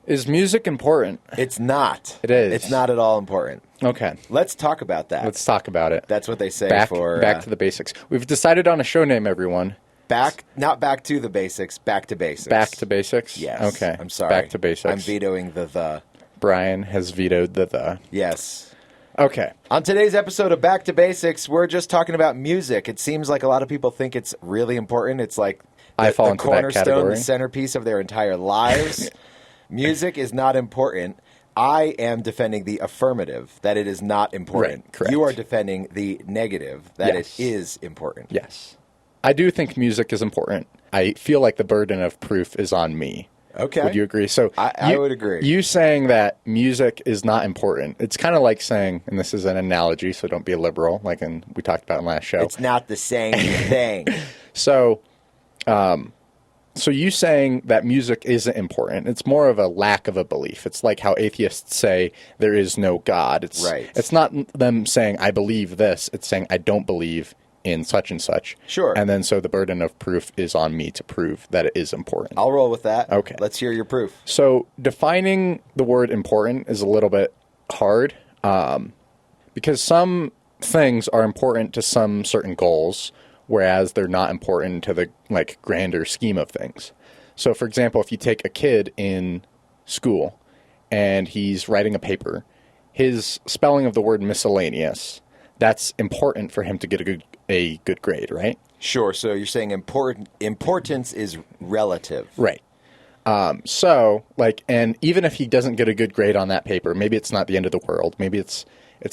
Is music important? It's not. It is. It's not at all important. Okay. Let's talk about that. Let's talk about it. That's what they say back to the basics. We've decided on a show name, everyone. Not back to the basics, back to basics. Back to basics? Yes. Okay. I'm sorry. Back to basics. I'm vetoing the. Brian has vetoed the. Yes. Okay. On today's episode of Back to Basics, we're just talking about music. It seems like a lot of people think it's really important. It's like I fall into that cornerstone, category. the centerpiece of their entire lives. Music is not important. I am defending the affirmative, that it is not important. Right, correct. You are defending the negative, that it is important. Yes. I do think music is important. I feel like the burden of proof is on me. Okay. Would you agree? So I would agree. You saying that music is not important, it's kind of like saying, and this is an analogy, so don't be a liberal, like we talked about in last show. It's not the same thing. So you saying that music isn't important, it's more of a lack of a belief. It's like how atheists say there is no God. It's not them saying, I believe this. It's saying, I don't believe in such and such. Sure. And then so the burden of proof is on me to prove that it is important. I'll roll with that. Okay. Let's hear your proof. So defining the word important is a little bit hard because some things are important to some certain goals, whereas they're not important to the grander scheme of things. So, for example, if you take a kid in school and he's writing a paper, his spelling of the word miscellaneous, that's important for him to get a good grade, right? Sure. So you're saying importance is relative. Right. And even if he doesn't get a good grade on that paper, maybe it's not the end of the world. Maybe it's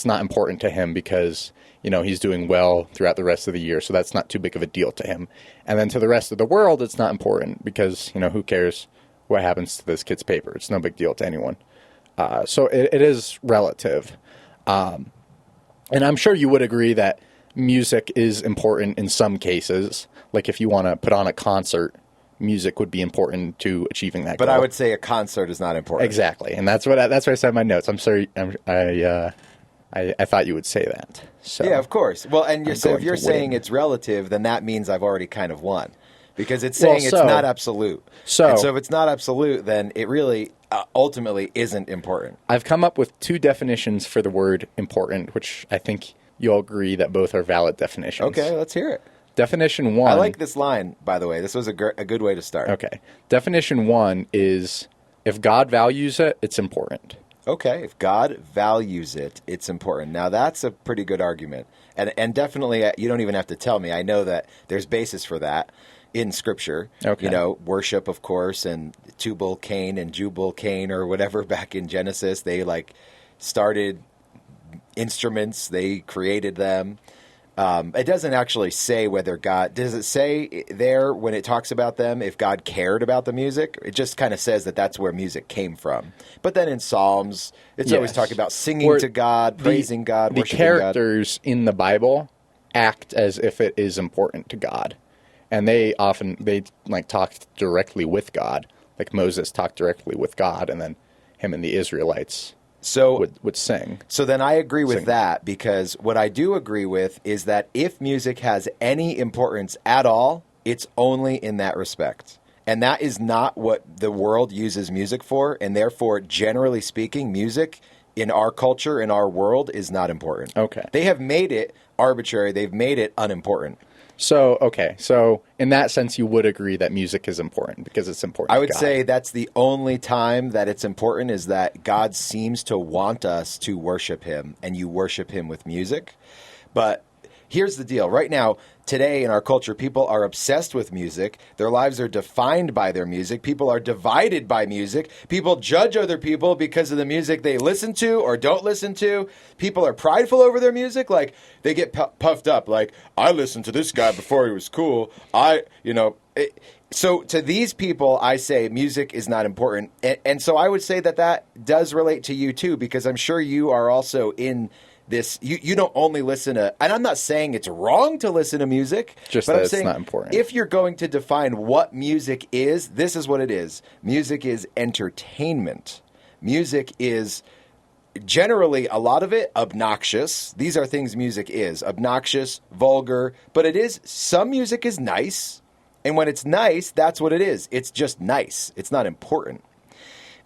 not important to him because he's doing well throughout the rest of the year, so that's not too big of a deal to him. And then to the rest of the world, it's not important because, who cares what happens to this kid's paper? It's no big deal to anyone. So it is relative. And I'm sure you would agree that music is important in some cases. Like if you want to put on a concert, music would be important to achieving that goal. But I would say a concert is not important. Exactly. And that's what I said in my notes. I'm sorry. I thought you would say that. So yeah, of course. Well, and if you're saying win. It's relative, then that means I've already kind of won. Because it's saying it's not absolute. So if it's not absolute, then it really ultimately isn't important. I've come up with two definitions for the word important, which I think you'll agree that both are valid definitions. Okay, let's hear it. Definition one. I like this line, by the way. This was a good way to start. Okay. Definition one is if God values it, it's important. Okay, if God values it, it's important. Now, that's a pretty good argument. And definitely, you don't even have to tell me. I know that there's basis for that in Scripture. Okay. Worship, of course, and Tubal Cain and Jubal Cain or whatever back in Genesis. They, started instruments. They created them. It doesn't actually say whether God... Does it say there when it talks about them if God cared about the music? It just kind of says that that's where music came from. But then in Psalms, it's always talking about singing to God, praising God, worshiping God. The characters in the Bible act as if it is important to God. And they talk directly with God. Like Moses talked directly with God, and then him and the Israelites... would sing. So then I agree with that, because what I do agree with is that if music has any importance at all, it's only in that respect. And that is not what the world uses music for, and therefore, generally speaking, music in our culture, in our world, is not important. Okay. They have made it arbitrary. They've made it unimportant. So in that sense, you would agree that music is important because it's important. I would say that's the only time that it's important is that God seems to want us to worship him, and you worship him with music. But here's the deal. Right now, today in our culture, people are obsessed with music. Their lives are defined by their music. People are divided by music. People judge other people because of the music they listen to or don't listen to. People are prideful over their music. Like, they get puffed up. Like, I listened to this guy before he was cool. So to these people, I say music is not important. And so I would say that does relate to you too, because I'm sure you are also in this. You don't only listen to, and I'm not saying it's wrong to listen to music, just but that I'm it's saying not important. If you're going to define what music is, this is what it is. Music is entertainment. Music is generally, a lot of it, obnoxious. These are things music is. Obnoxious, vulgar, but some music is nice. And when it's nice, that's what it is. It's just nice. It's not important.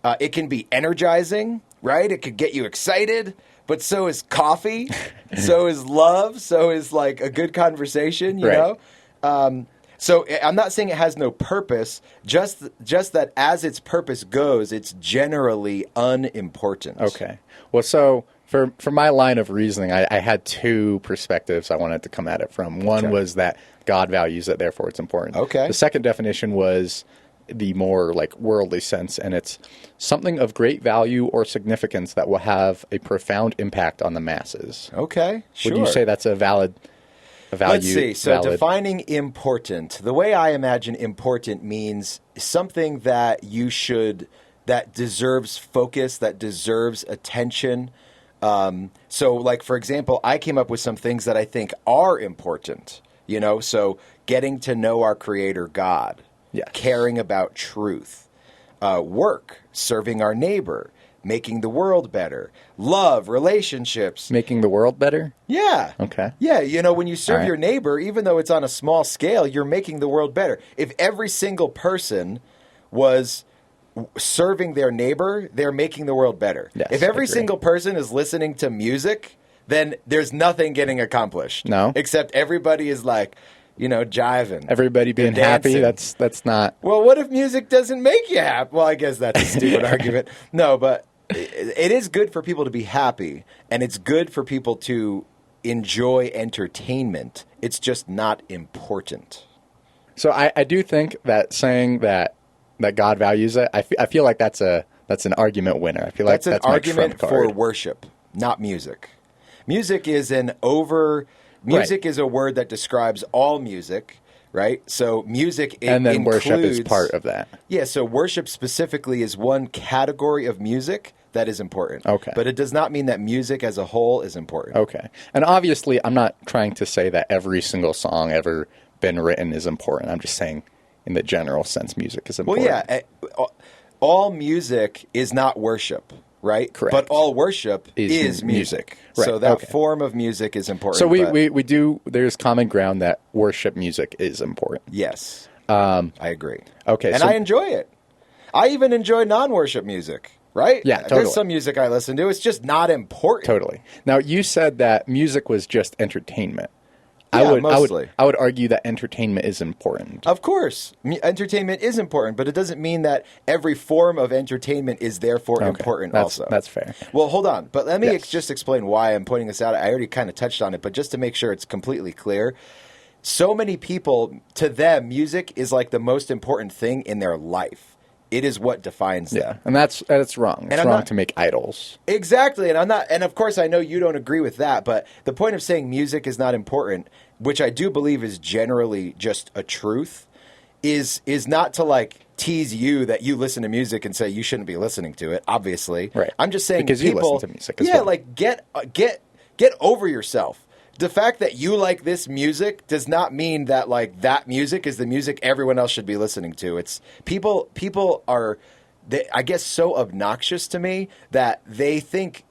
It can be energizing, right? It could get you excited, but so is coffee, so is love, so is like a good conversation, you know? So I'm not saying it has no purpose, just that as its purpose goes, it's generally unimportant. Okay. Well, so for my line of reasoning, I had two perspectives I wanted to come at it from. One was that God values it, therefore it's important. Okay. The second definition was the more like worldly sense, and it's something of great value or significance that will have a profound impact on the masses. Okay, sure. Would you say that's a value? Let's see. So defining important, the way I imagine important means something that that deserves focus, that deserves attention. So like, for example, I came up with some things that I think are important, you know, so getting to know our Creator God, caring about truth, work, serving our neighbor, making the world better, love, relationships. Making the world better? Yeah. Okay. Yeah, you know, when you serve your neighbor, even though it's on a small scale, you're making the world better. If every single person was serving their neighbor, they're making the world better. Yes, if every single person is listening to music, then there's nothing getting accomplished. No. Except everybody is like, you know, jiving. Everybody being happy, that's not... Well, what if music doesn't make you happy? Well, I guess that's a stupid argument. No, but it is good for people to be happy, and it's good for people to enjoy entertainment. It's just not important. So I do think that saying that God values it, I feel like that's an argument winner. I feel like that's an argument my trump for card. worship, not music. Music is Music is a word that describes all music, right? So music and then includes, worship is part of that. Yeah, so worship specifically is one category of music that is important. Okay. But it does not mean that music as a whole is important. Okay. And obviously, I'm not trying to say that every single song ever been written is important. I'm just saying in the general sense, music is important. Well, yeah, all music is not worship. Right? Correct. But all worship is music. Right. So that form of music is important. So there's common ground that worship music is important. Yes. I agree. Okay. And I enjoy it. I even enjoy non-worship music, right? Yeah, totally. There's some music I listen to. It's just not important. Totally. Now, you said that music was just entertainment. Mostly. I would argue that entertainment is important. Of course. Entertainment is important, but it doesn't mean that every form of entertainment is therefore important also. That's fair. Well, hold on. But let me just explain why I'm pointing this out. I already kind of touched on it, but just to make sure it's completely clear. So many people, to them, music is like the most important thing in their life. It is what defines them. Yeah, and that's wrong. It's wrong to make idols. Exactly, and of course I know you don't agree with that, but the point of saying music is not important, which I do believe is generally just a truth, is not to like tease you that you listen to music and say you shouldn't be listening to it, obviously. Right. I'm just saying because people, you listen to music as well. like get over yourself. The fact that you like this music does not mean that like that music is the music everyone else should be listening to. It's people are, I guess, so obnoxious to me that I think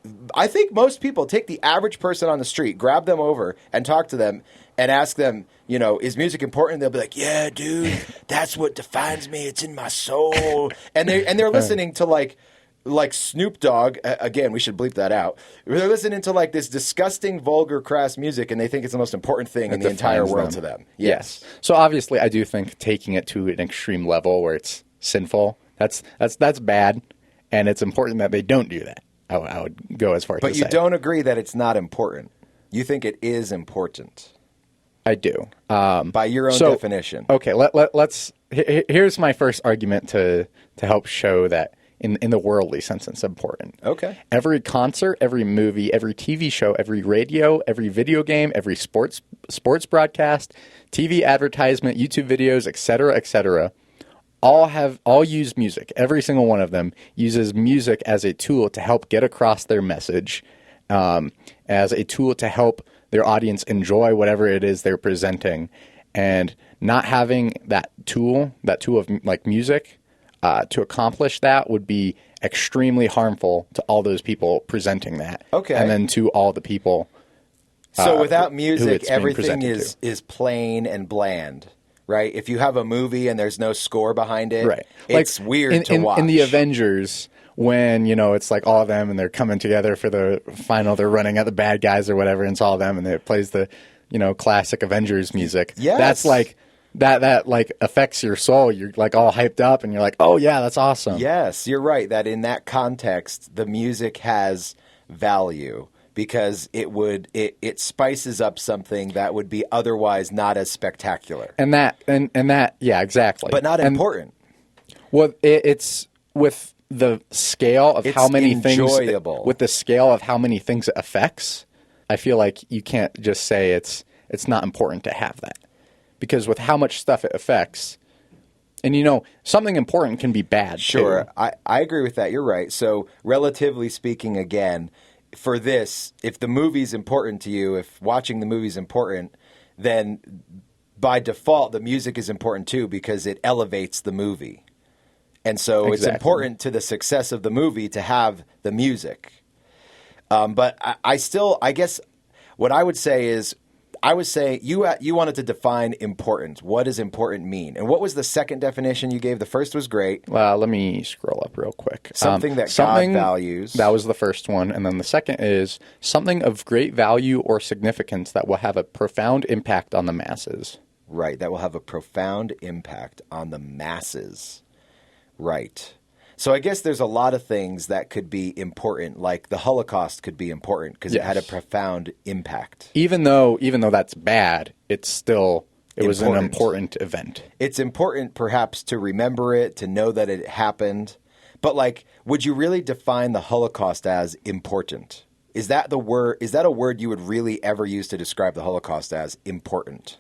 most people take the average person on the street, grab them over and talk to them and ask them, you know, is music important? They'll be like, yeah, dude, that's what defines me. It's in my soul. And they're listening to like Snoop Dogg, again, we should bleep that out. They're listening to like this disgusting, vulgar, crass music, and they think it's the most important thing in the entire world to them. Yes. So obviously, I do think taking it to an extreme level where it's sinful, that's bad, and it's important that they don't do that. I would go as far to say. But you don't agree that it's not important. You think it is important. I do. By your own definition. Okay, let's. Here's my first argument to help show that. In the worldly sense, it's important. Okay. Every concert, every movie, every TV show, every radio, every video game, every sports broadcast, TV advertisement, YouTube videos, etc., all use music. Every single one of them uses music as a tool to help get across their message, as a tool to help their audience enjoy whatever it is they're presenting, and not having that tool of like music. To accomplish that would be extremely harmful to all those people presenting that. Okay. And then to all the people. So without music, everything is plain and bland, right? If you have a movie and there's no score behind it, right. it's weird to watch. In the Avengers, when, it's like all of them and they're coming together for the final, they're running at the bad guys or whatever, and it's all of them, and it plays the, classic Avengers music. Yes. That's like, that like affects your soul. You're like all hyped up and you're like, oh yeah, that's awesome. Yes, you're right that in that context, the music has value because it spices up something that would be otherwise not as spectacular. And that, yeah, exactly. But not important. Well, it's with the scale of how many enjoyable. With the scale of how many things it affects, I feel like you can't just say it's not important to have that. Because with how much stuff it affects, and something important can be bad. Sure, too. I agree with that. You're right. So relatively speaking, again, for this, if the movie's important to you, if watching the movie's important, then by default the music is important too because it elevates the movie. And so It's important to the success of the movie to have the music. But I guess what I would say is, you wanted to define important. What does important mean? And what was the second definition you gave? The first was great. Well, let me scroll up real quick. Something that God values. That was the first one. And then the second is something of great value or significance that will have a profound impact on the masses. Right, that will have a profound impact on the masses. Right. So I guess there's a lot of things that could be important, like the Holocaust could be important because it had a profound impact. Even though that's bad, it was an important event. It's important perhaps to remember it, to know that it happened. But would you really define the Holocaust as important? Is that a word you would really ever use to describe the Holocaust as important?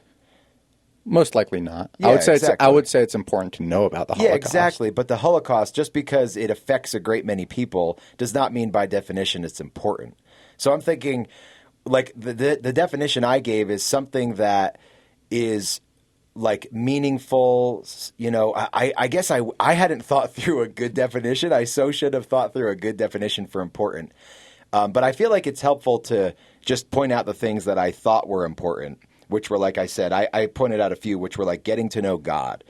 Most likely not. Yeah, I would say it's important to know about the Holocaust. Yeah, exactly. But the Holocaust, just because it affects a great many people, does not mean by definition it's important. So I'm thinking, the definition I gave is something that is meaningful. I guess I hadn't thought through a good definition. I so should have thought through a good definition for important. But I feel like it's helpful to just point out the things that I thought were important, which were, like I said, I pointed out a few, which were getting to know God,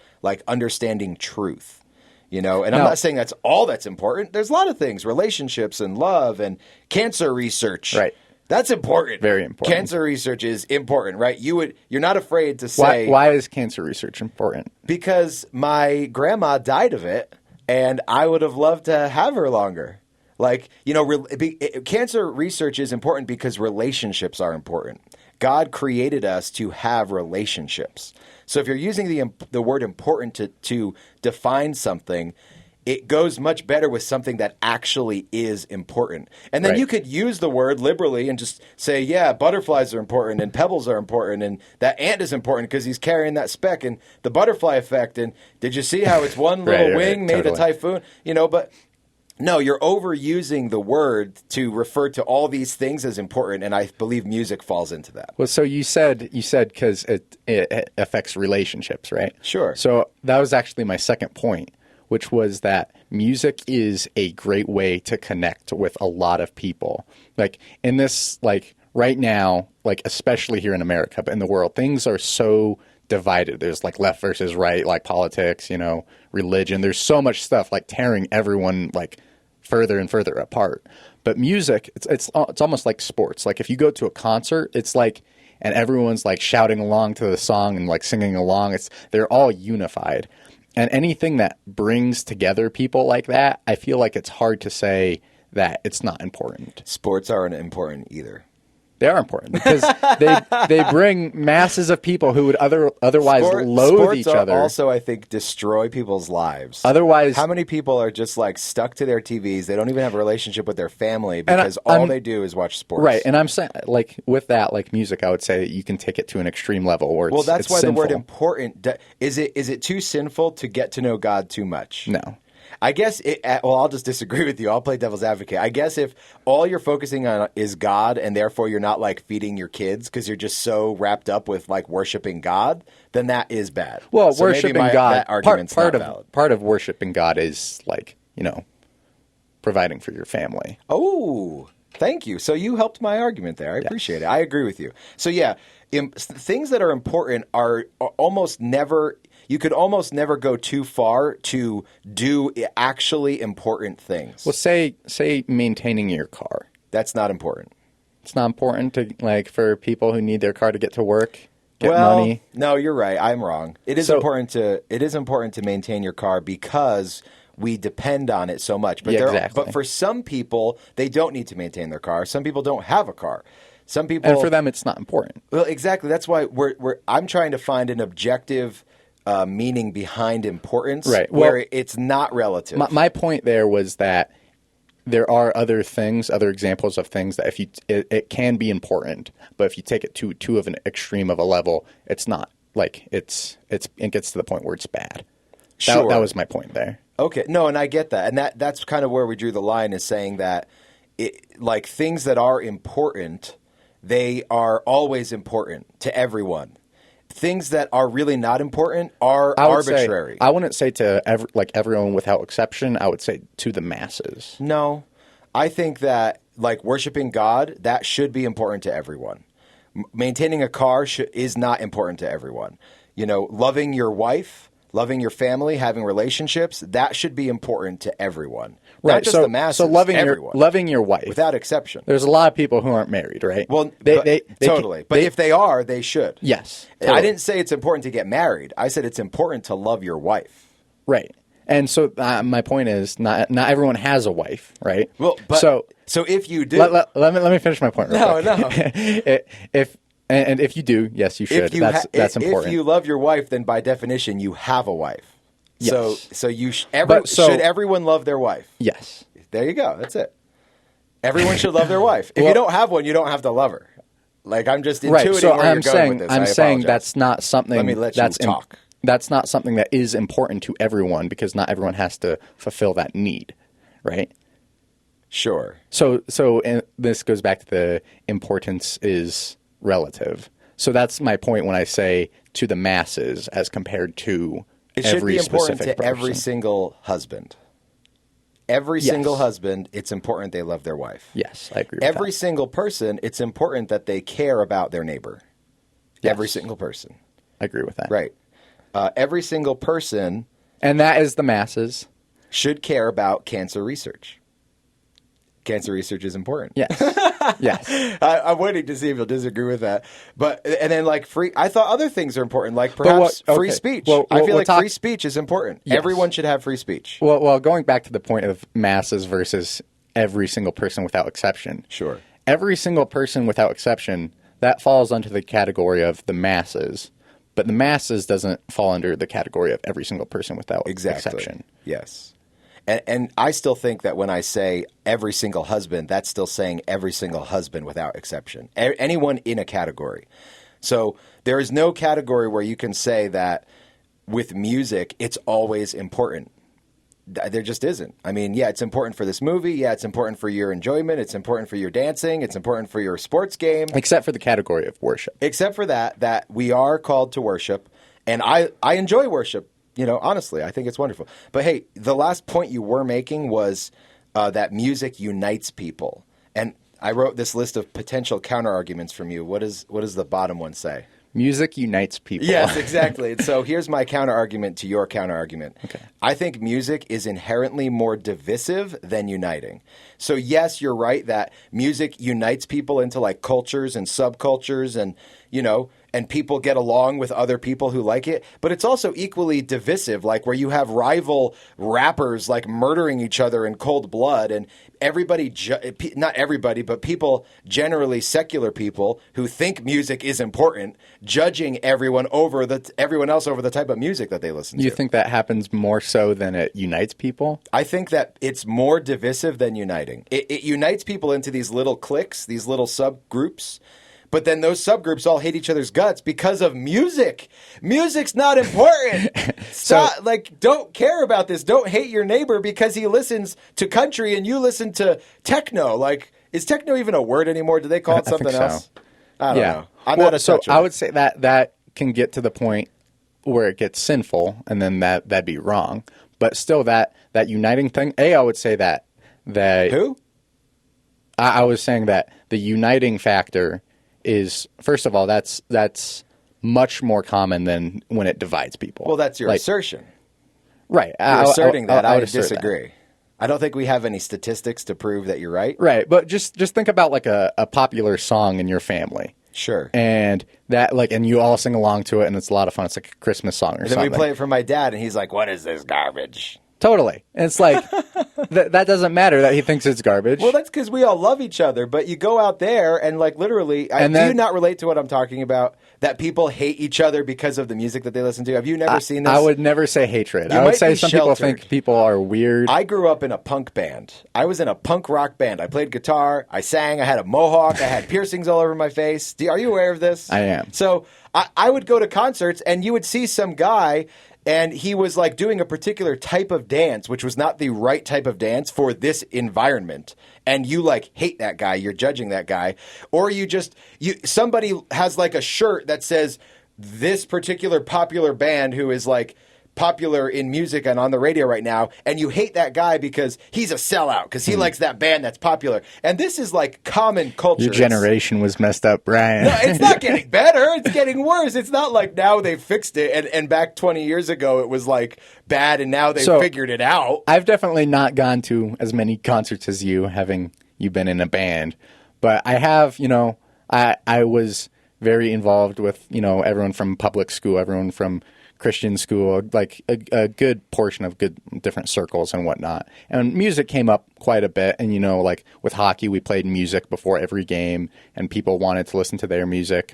understanding truth, and I'm not saying that's all that's important. There's a lot of things, relationships and love and cancer research. Right. That's important. Very important. Cancer research is important, right? You're not afraid to say. Why is cancer research important? Because my grandma died of it and I would have loved to have her longer. Cancer research is important because relationships are important. God created us to have relationships. So if you're using the word important to define something, it goes much better with something that actually is important. And then you could use the word liberally and just say, yeah, butterflies are important and pebbles are important and that ant is important because he's carrying that speck and the butterfly effect. And did you see how it's one little wing made a typhoon? But no, you're overusing the word to refer to all these things as important, and I believe music falls into that. Well, so you said because it affects relationships, right? Sure. So that was actually my second point, which was that music is a great way to connect with a lot of people. In this, right now, especially here in America, but in the world, things are so divided. There's left versus right, politics, religion. There's so much stuff tearing everyone further and further apart. But music, it's almost like sports. If you go to a concert, it's and everyone's shouting along to the song and singing along. They're all unified. And anything that brings together people like that, I feel like it's hard to say that it's not important. Sports aren't important either. They are important because they bring masses of people who would otherwise loathe each other. Also, I think, destroy people's lives. Otherwise, how many people are just stuck to their TVs? They don't even have a relationship with their family because all they do is watch sports. Right, and I'm saying with that, music, I would say that you can take it to an extreme level where that's why sinful. The word important is it too sinful to get to know God too much? No. I guess I'll just disagree with you. I'll play devil's advocate. I guess if all you're focusing on is God and therefore you're not feeding your kids because you're just so wrapped up with worshiping God, then that is bad. Well, so worshiping God, that argument's not valid. Part of worshiping God is providing for your family. Oh, Thank you. So you helped my argument there. I appreciate it. I agree with you. So yeah, things that are important are almost never. You could almost never go too far to do actually important things. Well, say maintaining your car. That's not important. It's not important to for people who need their car to get to work, get money. No, you're right. I'm wrong. It is important to maintain your car because we depend on it so much. But exactly. But for some people, they don't need to maintain their car. Some people don't have a car. Some people, and for them, it's not important. Well, exactly. That's why I'm trying to find an objective meaning behind importance, right? Where it's not relative. My point there was that there are other examples of things that it can be important, but if you take it to too of an extreme of a level, it's not it gets to the point where it's bad. Sure. That was my point there. Okay, no, and I get that, and that's kind of where we drew the line, is saying that things that are important, they are always important to everyone. Things that are really not important are arbitrary. I wouldn't say to everyone without exception. I would say to the masses. No, I think that worshiping God, that should be important to everyone. Maintaining a car is not important to everyone. Loving your wife, loving your family, having relationships, that should be important to everyone. Right. Not just the masses, so everyone. loving your wife. Without exception. There's a lot of people who aren't married, right? Well, totally. But if they are, they should. Yes. Totally. I didn't say it's important to get married. I said it's important to love your wife. Right. And so my point is not everyone has a wife, right? Well, so if you do. Let me finish my point real quick. No. If you do, yes, you should. That's important. If you love your wife, then by definition, you have a wife. Yes. So should everyone love their wife? Yes. There you go. That's it. Everyone should love their wife. If you don't have one, you don't have to love her. I'm just intuiting where you're going with this. I'm saying that's not something. Let me let you talk. That's not something that is important to everyone because not everyone has to fulfill that need, right? Sure. So and this goes back to the importance is relative. So that's my point when I say to the masses as compared to it every should be important specific to person. every single husband. Every single husband, it's important they love their wife. Yes, I agree with every that. single person, it's important that they care about their neighbor. Yes. Every single person. I agree with that. Right. Every single person... And that is the masses. ...should care about cancer research. Cancer research is important. Yes. Yes. I'm waiting to see if you'll disagree with that. And then free, I thought other things are important, perhaps free speech. I feel free speech is important. Yes. Everyone should have free speech. Well, going back to the point of masses versus every single person without exception. Sure. Every single person without exception, that falls under the category of the masses. But the masses doesn't fall under the category of every single person without exception. Yes. And I still think that when I say every single husband, that's still saying every single husband without exception. Anyone in a category. So there is no category where you can say that with music, it's always important. There just isn't. I mean, yeah, it's important for this movie. Yeah, it's important for your enjoyment. It's important for your dancing. It's important for your sports game. Except for the category of worship. Except for that we are called to worship. And I enjoy worship. Honestly, I think it's wonderful. But hey, the last point you were making was that music unites people. And I wrote this list of potential counterarguments from you. What does the bottom one say? Music unites people. Yes, exactly. And so here's my counterargument to your counterargument. Okay. I think music is inherently more divisive than uniting. So yes, you're right that music unites people into cultures and subcultures and, and people get along with other people who like it. But it's also equally divisive, where you have rival rappers murdering each other in cold blood, and everybody, not everybody, but people, generally secular people who think music is important, judging everyone else over the type of music that they listen to. You think that happens more so than it unites people? I think that it's more divisive than uniting. It unites people into these little cliques, these little subgroups. But then those subgroups all hate each other's guts because of music. Music's not important. Stop, don't care about this. Don't hate your neighbor because he listens to country and you listen to techno. Is techno even a word anymore? Do they call it something else? I don't know. I'm not a toucher. I would say that can get to the point where it gets sinful, and then that'd be wrong. But still, that uniting thing. I would say that who? I was saying that the uniting factor is, first of all, that's much more common than when it divides people. Well, that's your Like, assertion. right. You're asserting that. I would would assert that. disagree. I don't think we have any statistics to prove that you're right. Right, but just think about like a popular song in your family. Sure. And that and you all sing along to it, and it's a lot of fun. It's like a Christmas song or And then something. we play it for my dad, and he's like, "What is this garbage?" Totally. And it's like, that doesn't matter that he thinks it's garbage. Well, that's because we all love each other. But you go out there and like literally, do you not relate to what I'm talking about? That people hate each other because of the music that they listen to. Have you never seen this? I would never say hatred. You I would might say be some people sheltered. think people are weird. I grew up in a punk band. I was in a punk rock band. I played guitar. I sang. I had a mohawk. I had piercings all over my face. Are you aware of this? I am. So I would go to concerts, and you would see some guy, and he was like doing a particular type of dance, which was not the right type of dance for this environment. And you like hate that guy. You're judging that guy. Or somebody has like a shirt that says this particular popular band who is like popular in music and on the radio right now, and you hate that guy because he's a sellout because he likes that band that's popular. And this is like common culture. Your generation was messed up, Brian. No, it's not getting better. It's getting worse. It's not like now they fixed it, and back 20 years ago it was like bad, and now they figured it out. I've definitely not gone to as many concerts as you, having you been in a band, but I have. I was very involved with everyone from public school, everyone from Christian school, like a good portion of good different circles and whatnot. And music came up quite a bit. And, like with hockey, we played music before every game, and people wanted to listen to their music.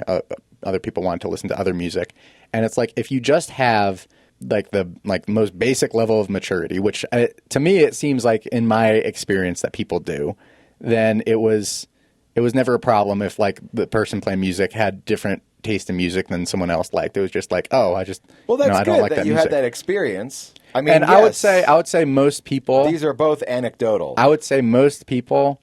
Other people wanted to listen to other music. And it's like, if you just have like the most basic level of maturity, which to me, it seems like in my experience that people do, then it was never a problem if like the person playing music had different taste in music than someone else liked. It was just like, oh, I just that's I don't good like that you music. had that experience. I mean, And yes, I would say most people. These are both anecdotal. I would say most people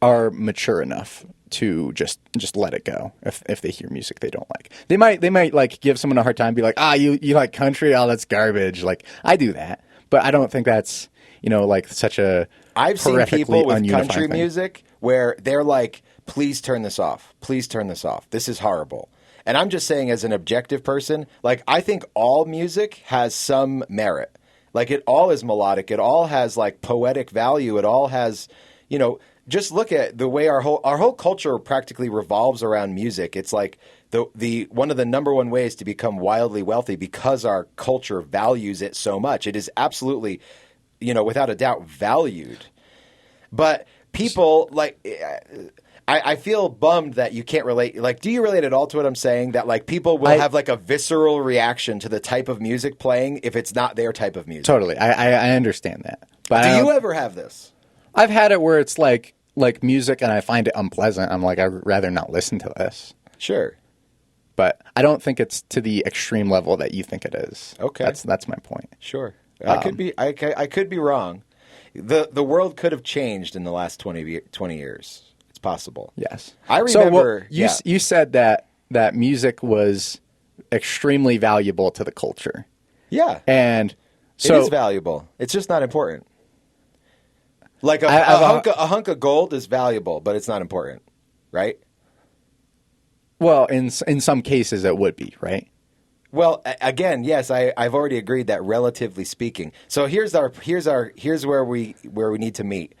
are mature enough to just let it go if they hear music they don't like. They might like give someone a hard time, be like, you like country? Oh, that's garbage. Like I do that, but I don't think that's like such a. I've seen people with country thing. music where they're like, please turn this off. Please turn this off. This is horrible. And I'm just saying, as an objective person, like I think all music has some merit. Like it all is melodic. It all has like poetic value. It all has, just look at the way our whole culture practically revolves around music. It's like the one of the number one ways to become wildly wealthy because our culture values it so much. It is absolutely, without a doubt, valued. But people like. I feel bummed that you can't relate. Like, do you relate at all to what I'm saying? That like people will have like a visceral reaction to the type of music playing if it's not their type of music. Totally, I understand that. But do you ever have this? I've had it where it's like music, and I find it unpleasant. I'm like, I'd rather not listen to this. Sure, but I don't think it's to the extreme level that you think it is. Okay, that's my point. Sure, I could be wrong. The world could have changed in the last 20 years. Possible. Yes. I remember. You said that music was extremely valuable to the culture. Yeah. And so it is valuable. It's just not important. Like a hunk of gold is valuable, but it's not important, right? Well, in some cases it would be, right? Well, again, yes, I've already agreed that relatively speaking. So here's where we need to meet.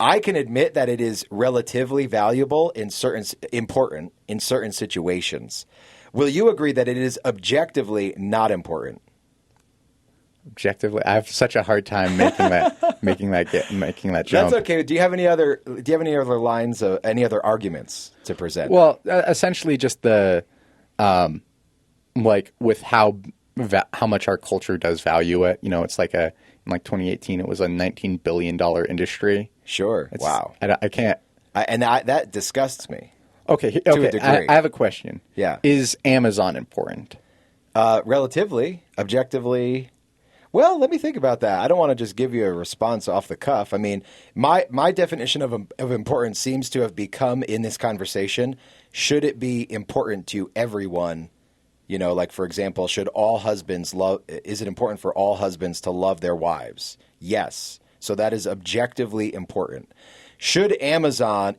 I can admit that it is relatively valuable important in certain situations. Will you agree that it is objectively not important? Objectively, I have such a hard time making that jump. That's okay. Do you have any other lines, any other arguments to present? Well, essentially just the like with how much our culture does value it. It's like in 2018, it was a $19 billion industry. Sure. Wow. I can't. That disgusts me. Okay. To a degree. I have a question. Yeah. Is Amazon important? Relatively, objectively. Well, let me think about that. I don't want to just give you a response off the cuff. I mean, my definition of importance seems to have become in this conversation, should it be important to everyone? Like, for example, is it important for all husbands to love their wives? Yes. So that is objectively important. Is Amazon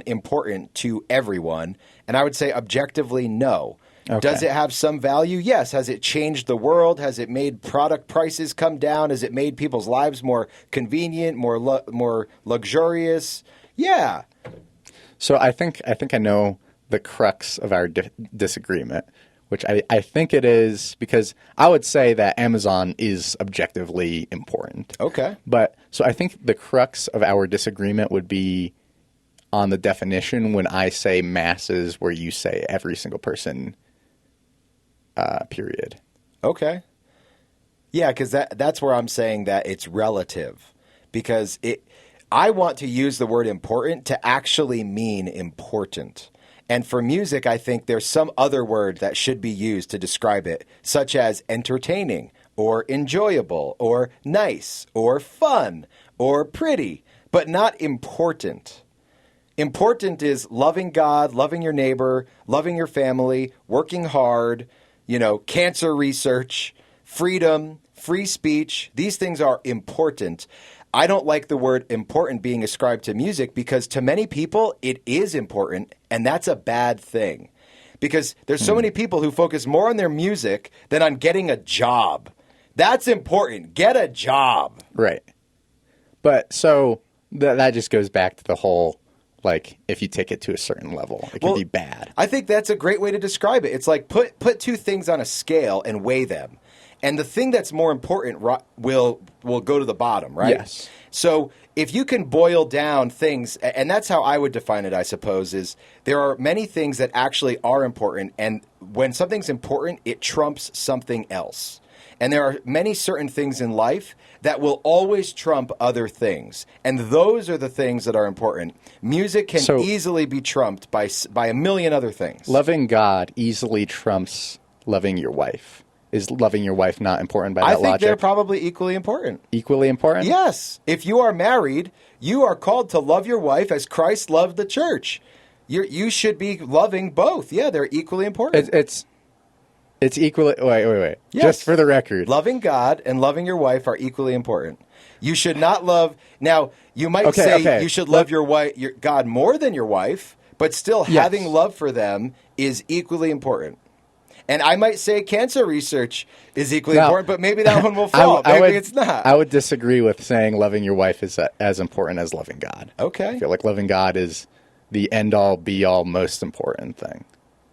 important to everyone? And I would say objectively, no. Okay. Does it have some value? Yes. Has it changed the world? Has it made product prices come down? Has it made people's lives more convenient, more luxurious? Yeah. So I think I know the crux of our disagreement, which I think it is, because I would say that Amazon is objectively important. Okay. But so I think the crux of our disagreement would be on the definition when I say masses, where you say every single person, period. Okay. Yeah, because that's where I'm saying that it's relative, because I want to use the word important to actually mean important. And for music, I think there's some other word that should be used to describe it, such as entertaining or enjoyable or nice or fun or pretty, but not important. Important is loving God, loving your neighbor, loving your family, working hard, cancer research, freedom, free speech. These things are important. I don't like the word important being ascribed to music, because to many people it is important, and that's a bad thing. Because there's so many people who focus more on their music than on getting a job. That's important. Get a job. Right. But so that just goes back to the whole, like, if you take it to a certain level, it can be bad. I think that's a great way to describe it. It's like put two things on a scale and weigh them. And the thing that's more important will go to the bottom, right? Yes. So if you can boil down things, and that's how I would define it, I suppose, is there are many things that actually are important. And when something's important, it trumps something else. And there are many certain things in life that will always trump other things. And those are the things that are important. Music can easily be trumped by a million other things. Loving God easily trumps loving your wife. Is loving your wife not important by that logic? I think they're probably equally important. Equally important? Yes. If you are married, you are called to love your wife as Christ loved the church. You should be loving both. Yeah, they're equally important. It's equally... Wait. Yes. Just for the record. Loving God and loving your wife are equally important. You should not love... Now, you might say you should love your God more than your wife, but still having love for them is equally important. And I might say cancer research is equally important, but maybe that one will fall. Maybe it's not. I would disagree with saying loving your wife is as important as loving God. Okay. I feel like loving God is the end-all, be-all, most important thing.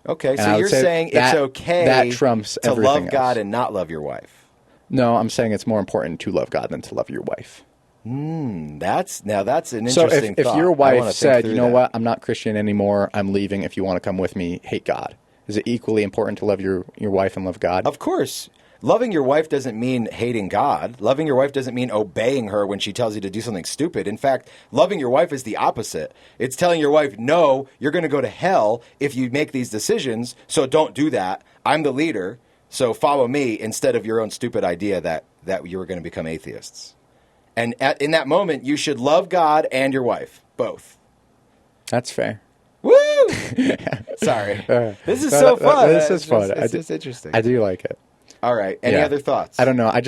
Okay, so you're saying it's okay that trumps to everything love God else. and not love your wife. No, I'm saying it's more important to love God than to love your wife. That's an interesting thought. thought. If your wife said, you know what, I'm not Christian anymore, I'm leaving, if you want to come with me, hate God. Is it equally important to love your wife and love God? Of course. Loving your wife doesn't mean hating God. Loving your wife doesn't mean obeying her when she tells you to do something stupid. In fact, loving your wife is the opposite. It's telling your wife, no, you're going to go to hell if you make these decisions, so don't do that. I'm the leader, so follow me instead of your own stupid idea that you were going to become atheists. And in that moment, you should love God and your wife, both. That's fair. Woo! Sorry. This is so fun. This is fun. It's just interesting. I do like it. All right. Any other thoughts? I don't know. I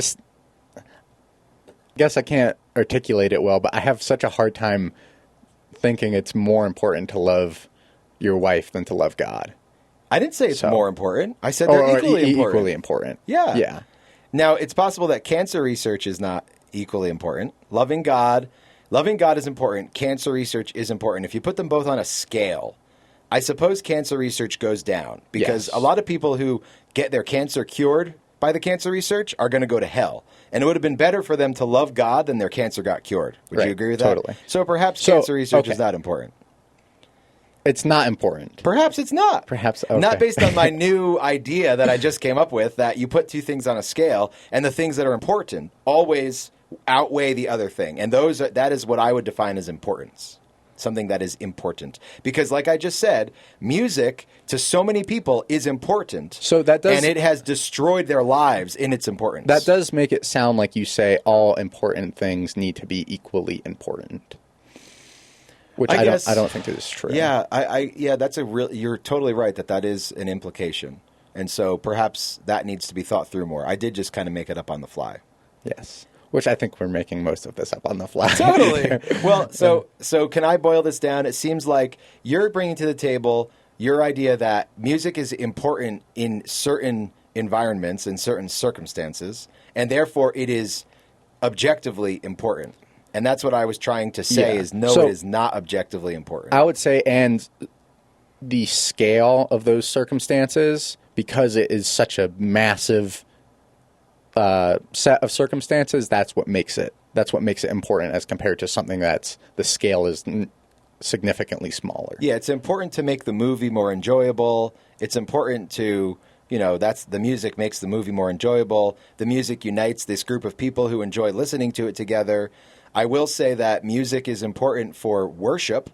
guess I can't articulate it well, but I have such a hard time thinking it's more important to love your wife than to love God. I didn't say it's more important. I said they're equally important. Equally important. Yeah. Yeah. Now, it's possible that cancer research is not equally important. Loving God is important. Cancer research is important. If you put them both on a scale, I suppose cancer research goes down because a lot of people who get their cancer cured by the cancer research are going to go to hell. And it would have been better for them to love God than their cancer got cured. Would you agree with that? Totally. So perhaps cancer research is not important. It's not important. Perhaps it's not. Perhaps, okay. Not based on my new idea that I just came up with, that you put two things on a scale, and the things that are important always outweigh the other thing. And that is what I would define as importance. Something that is important. Because like I just said, music to so many people is important. So that does, and it has destroyed their lives in its importance. That does make it sound like you say all important things need to be equally important. Which I don't think is true. Yeah, that's you're totally right that is an implication. And so perhaps that needs to be thought through more. I did just kind of make it up on the fly. Yes. Which I think we're making most of this up on the fly. Totally. Well, so can I boil this down? It seems like you're bringing to the table your idea that music is important in certain environments, in certain circumstances, and therefore it is objectively important. And that's what I was trying to say is no, it is not objectively important. I would say, and the scale of those circumstances, because it is such a massive set of circumstances, that's what makes it important as compared to something that's the scale is significantly smaller. Yeah, it's important to make the movie more enjoyable. It's important to, that's the music makes the movie more enjoyable. The music unites this group of people who enjoy listening to it together. I will say that music is important for worship.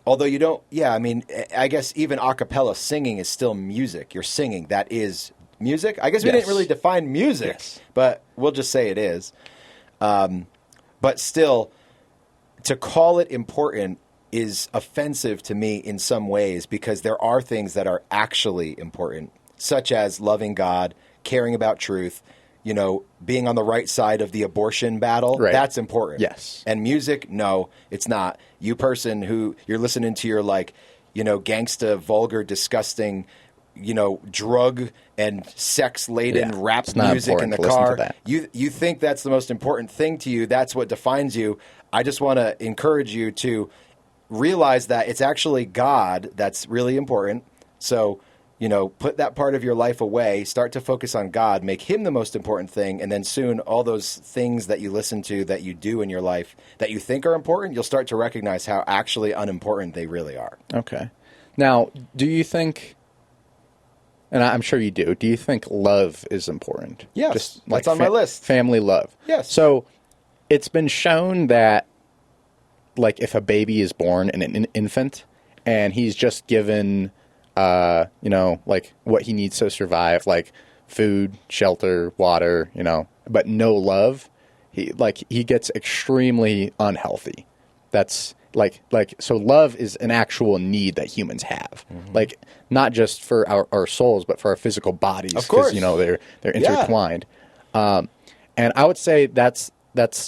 Although you don't, I guess even a cappella singing is still music. You're singing. That is music. I guess we didn't really define music, but we'll just say it is. But still, to call it important is offensive to me in some ways because there are things that are actually important, such as loving God, caring about truth, being on the right side of the abortion battle. Right. That's important. Yes. And music, no, it's not. You person who you're listening to your gangsta, vulgar, disgusting, drug and sex laden rap music in the car. You think that's the most important thing to you. That's what defines you. I just want to encourage you to realize that it's actually God that's really important. So, put that part of your life away, start to focus on God, make him the most important thing, and then soon all those things that you listen to, that you do in your life, that you think are important, you'll start to recognize how actually unimportant they really are. Okay. Now, do you think, and I'm sure you do you think love is important? Yes, just that's on my list. Family love. Yes. So it's been shown that, if a baby is born and an infant, and he's just given what he needs to survive, like food, shelter, water, but no love, he gets extremely unhealthy. That's so love is an actual need that humans have, not just for our souls, but for our physical bodies. Of course. They're intertwined. And I would say that's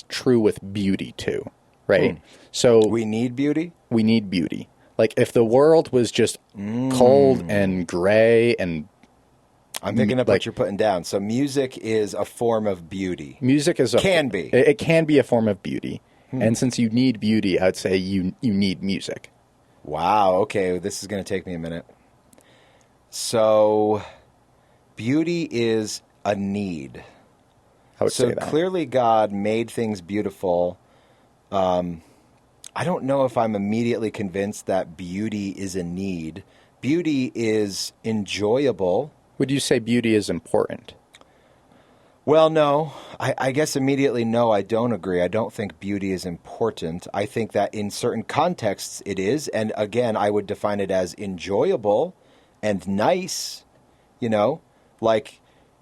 true with beauty too, right? So we need beauty? We need beauty. If the world was just cold and gray and... I'm picking up what you're putting down. So music is a form of beauty. Music is can be. It can be a form of beauty. And since you need beauty, I'd say you need music. Wow. Okay. This is going to take me a minute. So beauty is a need. I would say that. So clearly God made things beautiful. I don't know if I'm immediately convinced that beauty is a need. Beauty is enjoyable. Would you say beauty is important? Well, no. I guess immediately, no, I don't agree. I don't think beauty is important. I think that in certain contexts it is. And again, I would define it as enjoyable and nice.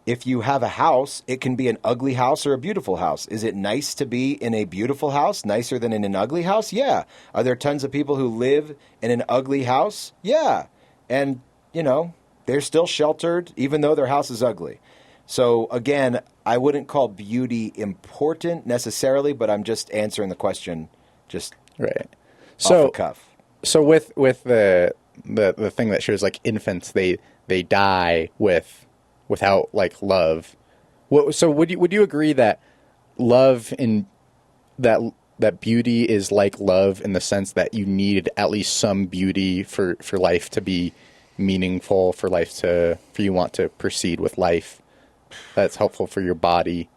If you have a house, it can be an ugly house or a beautiful house. Is it nice to be in a beautiful house, nicer than in an ugly house? Yeah. Are there tons of people who live in an ugly house? Yeah. And, they're still sheltered even though their house is ugly. So, again, I wouldn't call beauty important necessarily, but I'm just answering the question just right. Off the cuff. So with the thing that shows infants, they die without love. So would you agree that love in that beauty is like love in the sense that you need at least some beauty for life to be meaningful, for you want to proceed with life, that's helpful for your body?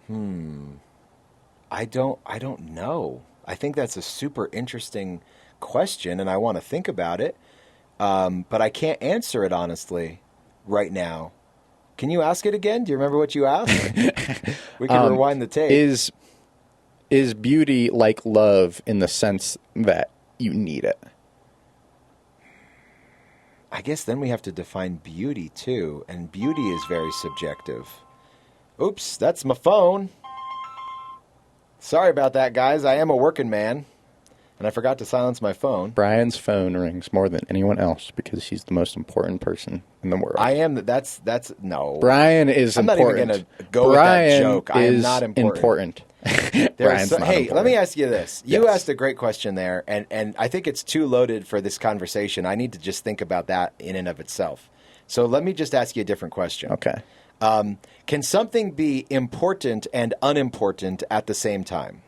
I don't know. I think that's a super interesting question, and I want to think about it, but I can't answer it honestly right now. Can you ask it again? Do you remember what you asked? We can rewind the tape. Is beauty like love in the sense that you need it? I guess then we have to define beauty too, and beauty is very subjective. Oops, that's my phone. Sorry about that, guys. I am a working man. and I forgot to silence my phone. Brian's phone rings more than anyone else because he's the most important person in the world. I am. That's no. Brian is I'm important. not even going to go with that joke. I am not important. Brian's not hey, important. let me ask you this. You Yes. asked a great question there, and I think it's too loaded for this conversation. I need to just think about that in and of itself. So let me just ask you a different question. Okay. Can something be important and unimportant at the same time?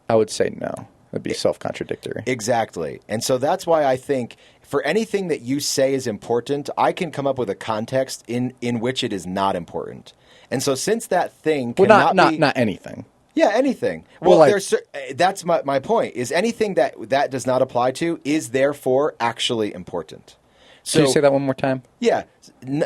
I would say no. That'd be self-contradictory. Exactly. And so that's why I think for anything that you say is important, I can come up with a context in which it is not important. And so since that thing cannot be... Not anything. Yeah, anything. Well, like- that's my point, is anything that does not apply to is therefore actually important. So, Can you say that one more time? Yeah,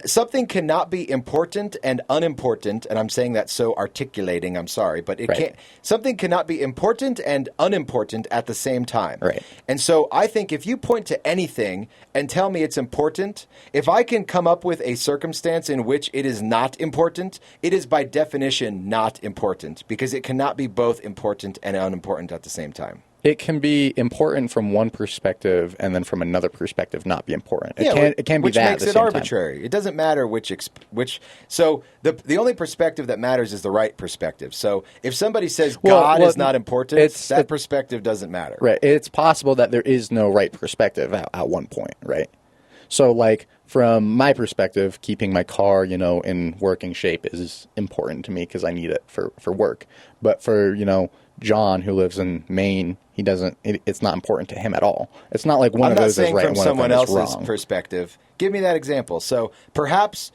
something cannot be important and unimportant, and I'm saying that so articulating, I'm sorry, but it Right. can't. Something cannot be important and unimportant at the same time. Right. And so I think if you point to anything and tell me it's important, if I can come up with a circumstance in which it is not important, it is by definition not important, because it cannot be both important and unimportant at the same time. It can be important from one perspective, and then from another perspective, not be important. It can be which that makes at the it same arbitrary. It doesn't matter which. So the only perspective that matters is the right perspective. So if somebody says God is not important, that perspective doesn't matter. Right. It's possible that there is no right perspective at one point, right? So, like, from my perspective, keeping my car, in working shape is important to me because I need it for work. But for, John, who lives in Maine, he doesn't. It's not important to him at all. It's not like one of those is right and one of them is wrong. I'm not saying from someone else's perspective. Give me that example. So perhaps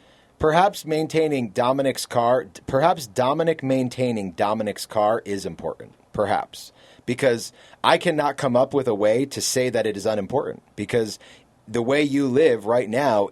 maintaining Dominic's car, perhaps Dominic maintaining Dominic's car is important. Perhaps, because I cannot come up with a way to say that it is unimportant, because the way you live right now,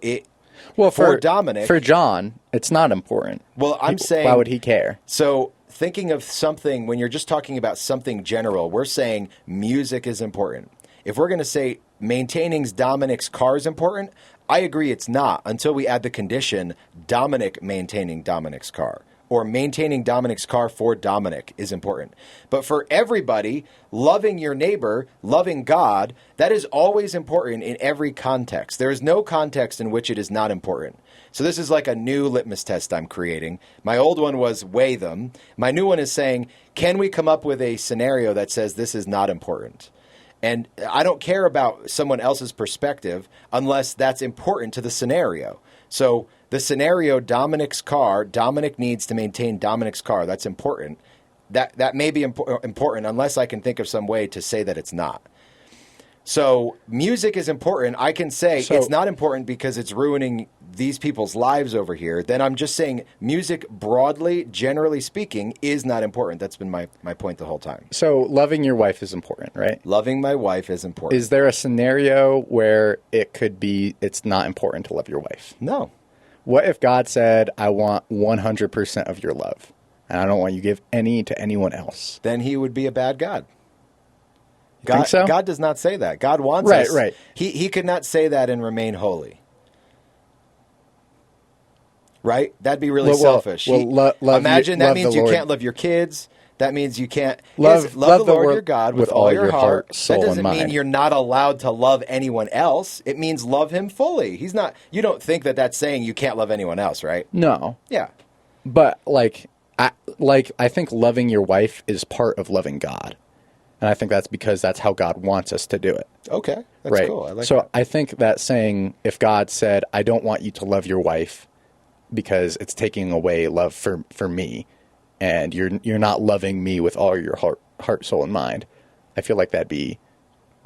for Dominic, for John, it's not important. Well, I'm saying, why would he care? So thinking of something, when you're just talking about something general, we're saying music is important. If we're going to say maintaining Dominic's car is important, I agree it's not, until we add the condition Dominic maintaining Dominic's car, or maintaining Dominic's car for Dominic is important. But for everybody, loving your neighbor, loving God, that is always important in every context. There is no context in which it is not important. So this is like a new litmus test I'm creating. My old one was weigh them. My new one is saying, can we come up with a scenario that says this is not important? And I don't care about someone else's perspective unless that's important to the scenario. So the scenario, Dominic's car, Dominic needs to maintain Dominic's car. That's important. That may be important unless I can think of some way to say that it's not. So music is important. I can say it's not important because it's ruining these people's lives over here. Then I'm just saying music broadly, generally speaking, is not important. That's been my point the whole time. So loving your wife is important, right? Loving my wife is important. Is there a scenario where it's not important to love your wife? No. What if God said, I want 100% of your love, and I don't want you to give any to anyone else? Then he would be a bad God. Think so? God does not say that. God wants us. Right. He could not say that and remain holy. Right? That'd be really selfish. Imagine that means you can't love your kids. That means you can't love the Lord your God with all your heart, soul, that doesn't and mean mind. You're not allowed to love anyone else. It means love him fully. He's not. You don't think that that's saying you can't love anyone else, right? No. Yeah. But I think loving your wife is part of loving God. And I think that's because that's how God wants us to do it. Okay. That's right? cool. I like so that. I think that saying, if God said, I don't want you to love your wife because it's taking away love for me, and you're not loving me with all your heart, soul, and mind, I feel like that'd be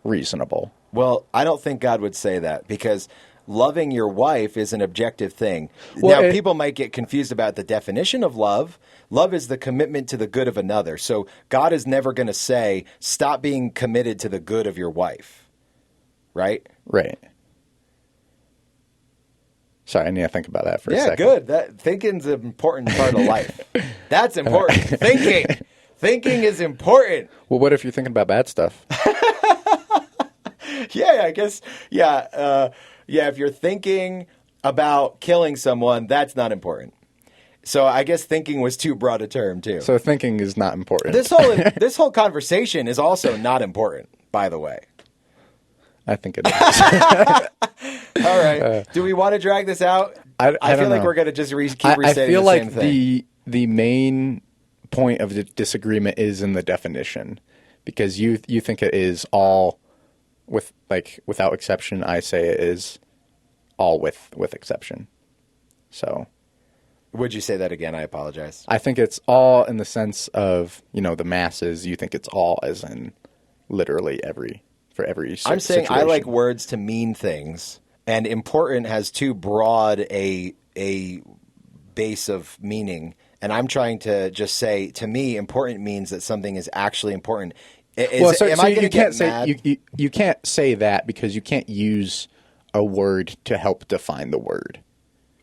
reasonable. Well, I don't think God would say that, because loving your wife is an objective thing. Well, now, people might get confused about the definition of love. Love is the commitment to the good of another. So God is never going to say, stop being committed to the good of your wife. Right? Right. Sorry, I need to think about that for a second. Yeah, good. Thinking's an important part of life. That's important. Thinking is important. Well, what if you're thinking about bad stuff? Yeah, I guess. Yeah, if you're thinking about killing someone, that's not important. So I guess thinking was too broad a term too. So thinking is not important. This whole conversation is also not important, by the way. I think it is. All right. Do we want to drag this out? I feel don't like know. we're going to just keep restating I feel the like same thing. the main point of the disagreement is in the definition, because you think it is all without exception. I say it is all with exception. So Would you say that again? I apologize. I think it's all in the sense of, the masses. You think it's all as in literally for every I'm saying I like situation. words to mean things, and important has too broad a base of meaning. And I'm trying to just say, to me, important means that something is actually important. Am I going to get mad? You can't say that because you can't use a word to help define the word.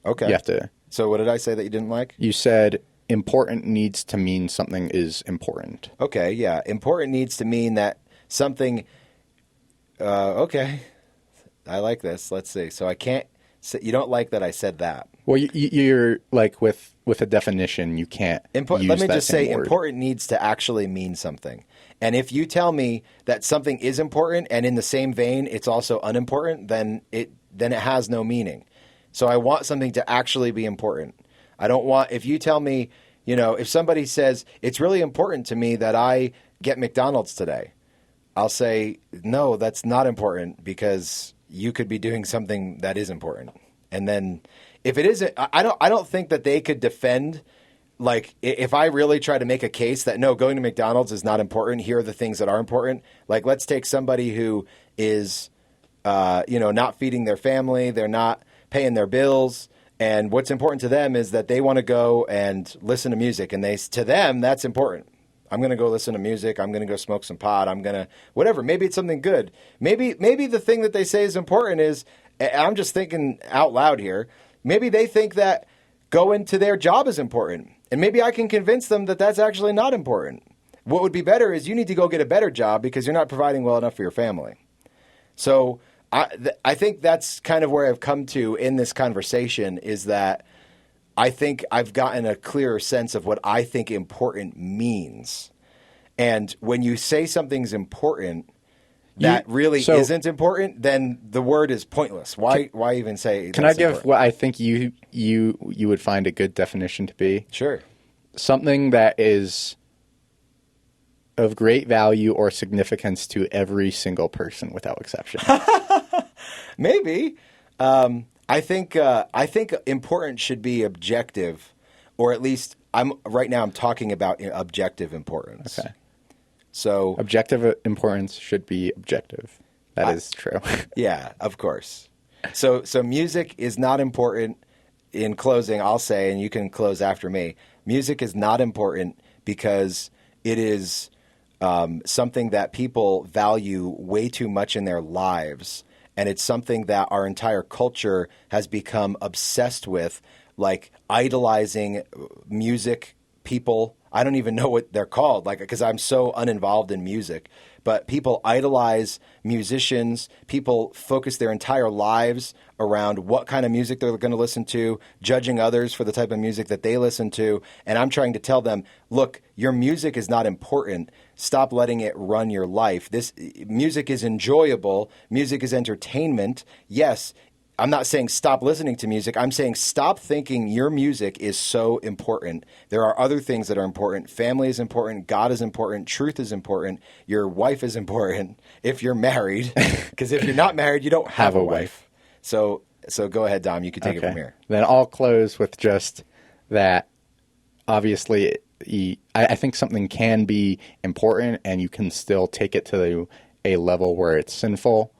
Okay. You have to. So what did I say that you didn't like? You said important needs to mean something is important. Okay, yeah. Important needs to mean that something. Okay, I like this. Let's see. So I can't. You don't like that I said that. Well, you're like with a definition, you can't. Let me just say, important needs to actually mean something. And if you tell me that something is important, and in the same vein, it's also unimportant, then it has no meaning. So I want something to actually be important. I don't want, if you tell me, if somebody says, it's really important to me that I get McDonald's today, I'll say, no, that's not important because you could be doing something that is important. And then if it isn't, I don't think that they could defend, like, if I really try to make a case that, no, going to McDonald's is not important, here are the things that are important. Like, let's take somebody who is, not feeding their family, they're not paying their bills, and what's important to them is that they want to go and listen to music, and to them that's important. I'm going to go listen to music. I'm going to go smoke some pot. I'm going to whatever. Maybe it's something good. Maybe the thing that they say is important is, I'm just thinking out loud here, maybe they think that going to their job is important, and maybe I can convince them that that's actually not important. What would be better is you need to go get a better job because you're not providing well enough for your family. So I think that's kind of where I've come to in this conversation, is that I think I've gotten a clearer sense of what I think important means. And when you say something's important that really isn't important, then the word is pointless. Why even say Can I give what I think you would find a good definition to be? Sure. Something that is of great value or significance to every single person without exception. Maybe. I think important should be objective, or at least I'm talking about objective importance. Okay. So objective importance should be objective. That is true. Yeah, of course. So music is not important. In closing, I'll say, and you can close after me, music is not important because it is something that people value way too much in their lives. And it's something that our entire culture has become obsessed with, like idolizing music people. I don't even know what they're called, because I'm so uninvolved in music. But people idolize musicians. People focus their entire lives around what kind of music they're going to listen to, judging others for the type of music that they listen to. And I'm trying to tell them, look, your music is not important. Stop letting it run your life. This music is enjoyable. Music is entertainment. Yes, I'm not saying stop listening to music. I'm saying stop thinking your music is so important. There are other things that are important. Family is important. God is important. Truth is important. Your wife is important if you're married. Because if you're not married, you don't have a wife. So go ahead, Dom. You can take it from here. Then I'll close with just that. Obviously, I think something can be important and you can still take it to a level where it's sinful.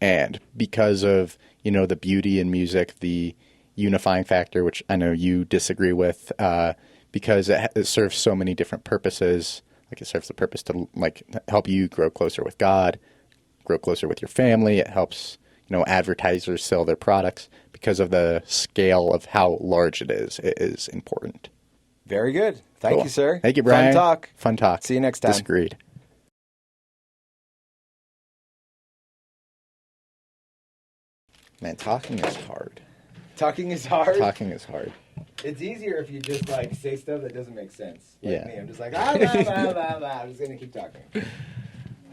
And because of, the beauty in music, the unifying factor, which I know you disagree with, because it serves so many different purposes. Like it serves the purpose to help you grow closer with God, grow closer with your family. It helps, advertisers sell their products. Because of the scale of how large it is important. Very good. Thank you, sir. Thank you, Brian. Fun talk. See you next time. Disagreed. Man, talking is hard. Talking is hard? Talking is hard. It's easier if you just like say stuff that doesn't make sense. Like Yeah. me. I'm just like, blah, blah, blah, blah, blah. I'm just going to keep talking.